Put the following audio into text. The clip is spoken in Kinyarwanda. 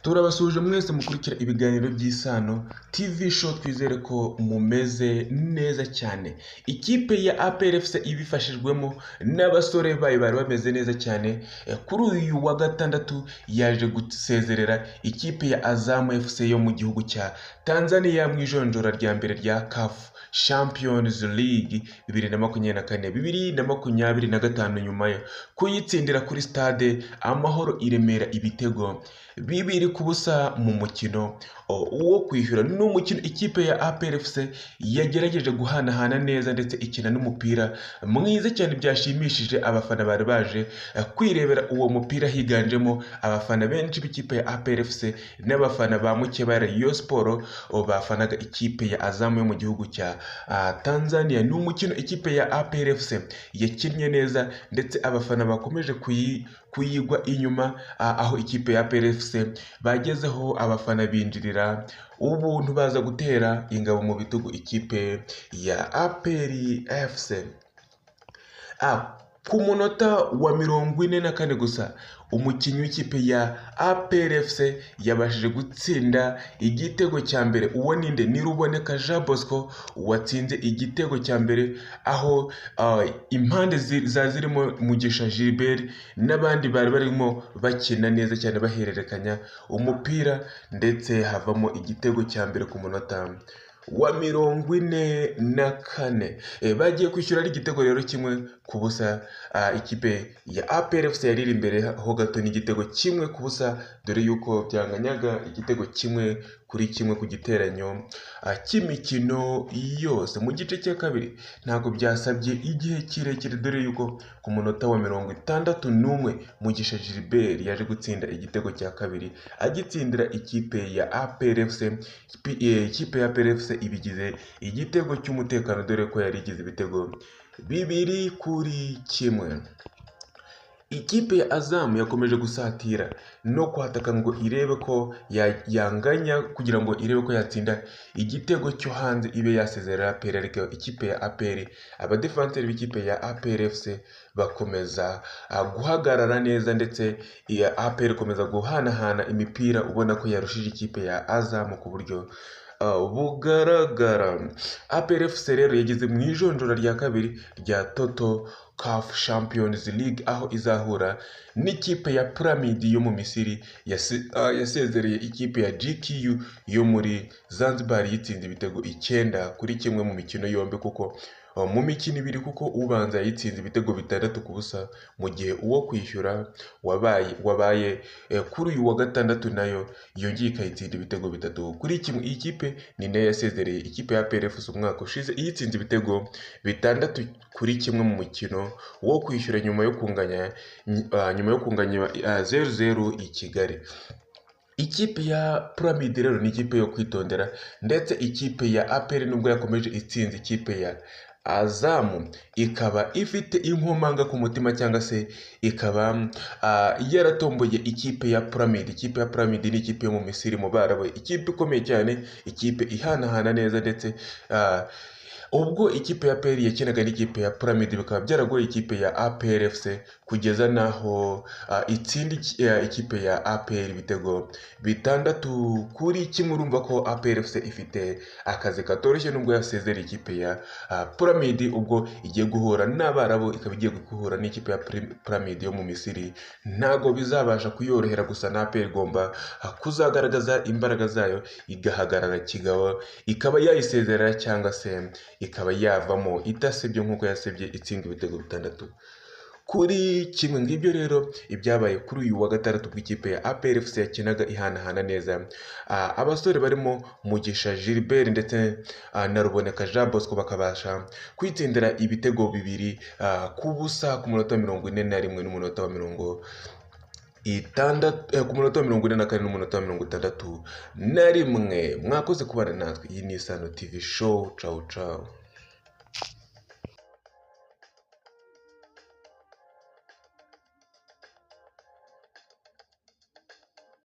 turabasuje mwese mukurikira ibiganiro by'Isano TV show, twizere ko mumeze neza cyane. Ikipe ya APR FC ibifashijwemo n'abasore bayo bari bameze neza cyane, kuri uyu wa gatandatu yaje gusezerera ikipe ya Azam FC yo mu gihugu cya Tanzania mu ijonjora rya mbere rya CAF Champions League 2024-2025 nyuma yo kuyitsindira kuri stade Amahoro i Remera ibitego 2-0 mu mukino uwo kwishyura. N'umukino ikipe ya APR FC yagerageje guhanahana neza ndetse ikina n'umupira mwiza cyane, byashimishije abafana bari baje kwirebera uwo mupira, higanjemo abafana benshi b'ikipe ya APR FC n'abafana ba Mukebare Rayon Sport bafanaga ikipe ya Azam yo mu gihugu cya Tanzania. Ni umukino ikipe ya APR FC yakinnye neza ndetse abafana bakomeje kuyigwa inyuma, aho ikipe ya APR FC bagezeho abafana binjirira ubuntu baza gutera ingabo mu bitugu ikipe ya APR FC. Ku munota wa 44 gusa umukinnyi w'ikipe ya APR FC yabashije gutsinda igitego cya mbere. Uwo ninde? Ni Ruboneka Jean Bosco watsinze igitego cya mbere, aho impande zirimo Mugisha Gilbert n'abandi bari barimo bakina neza cyane bahererekanya umupira, ndetse havamo igitego cya mbere ku munota wa 44. Bagiye kwishyura ari igitego rero 1-0. Ikipe ya APR FC yari imbere ho gato n'igitego 1-0, dore yuko byanganyaga igitego 1-1 ku giteranyo cy'imikino yose. Mu gice cya kabiri ntabwo byasabye igihe kirekire, dore yuko ku munota wa 61 Mugisha Gilbert yaje gutsinda igitego cya kabiri agitsindira ikipe ya APR FC. Ikipe ya APR FC ibigize igitego cy'umutekano, dore ko yari igize ibitego 2-1. Ikipe ya Azam yakomeje gusatira no kwataka ngo irebe ko yanganya, kugira ngo irebe ko yatsinda igitego cyo hanze ibe yasezerera APR. Ariko ikipe ya APR, abadefanseri b'ikipe ya APR FC bakomeza guhagarara neza, ndetse iya APR ikomeza guhanahana imipira, ubona ko yarushije ikipe ya Azam ku buryo bugaragara. APR FC rero yageze mu ijonjora rya kabiri rya Toto CAF Champions League, aho izahura n'ikipe ya Pyramid yo mu Misiri yasezereye ikipe ya GQ yo muri Zanzibar yitsinze ibitego 9-1 mu mikino yombi, kuko mu mikino ibiri kuko ubanza yitsinze ibitego 6-0, mu gihe uwo kwishyura wabaye kuri uyu wa gatandatu nayo yongeye ikayitsinda ibitego 3-1. Iyi kipe ni nayo yasezereye ikipe ya APR FC umwaka ushize iyitsinze ibitego 6-1 mu mukino wo kwishyura nyuma yo kunganya 0-0 i Kigali. Ikipe ya Pyramid rero ni ikipe yo kwitondera, ndetse ikipe ya APR nubwo yakomeje itsinze ikipe ya Azam ikaba ifite inkomanga ku mutima, cyangwa se ikaba yaratomboye ikipe ya Pyramid. Ikipe ya Pyramid ni ikipe yo mu Misiri mu Barabu, ikipe ikomeye cyane, ikipe ihanahana neza, ndetse ubwo ikipe ya APR yakinaga n'ikipe ya Pyramid bikaba byaragoye ikipe ya APR FC kugeza naho itsinda ikipe ya APR ibitego 6-1. Urumva ko APR FC ifite akazi katoroshye nubwo yasezera ikipe ya Pyramid, ubwo igiye guhura n'Abarabu, ikaba igiye guhura n'ikipe ya Pyramid yo mu Misiri. Ntago bizabasha kuyorohera, gusa na APR igomba kuzagaragaza imbaraga zayo, igahagarara kigabo, ikaba yayisezerera cyangwa se ikaba yavamo itasebye nk'uko yasebye itsinda ibitego 6-1. Ngibyo rero ibyabaye kuri uyu wa gatandatu bw'ikipe ya APR FC yakinaga ihanahana neza. Abasore barimo Mugisha Gilbert ndetse na Ruboneka Jean Bosco bakabasha kwitsindira ibitego 2-0 ku munota 41 n'umunota wa 44 n'umunota wa 61. Mwakoze kubana natwe. Iyi ni Isano TV show. Ciao ciao.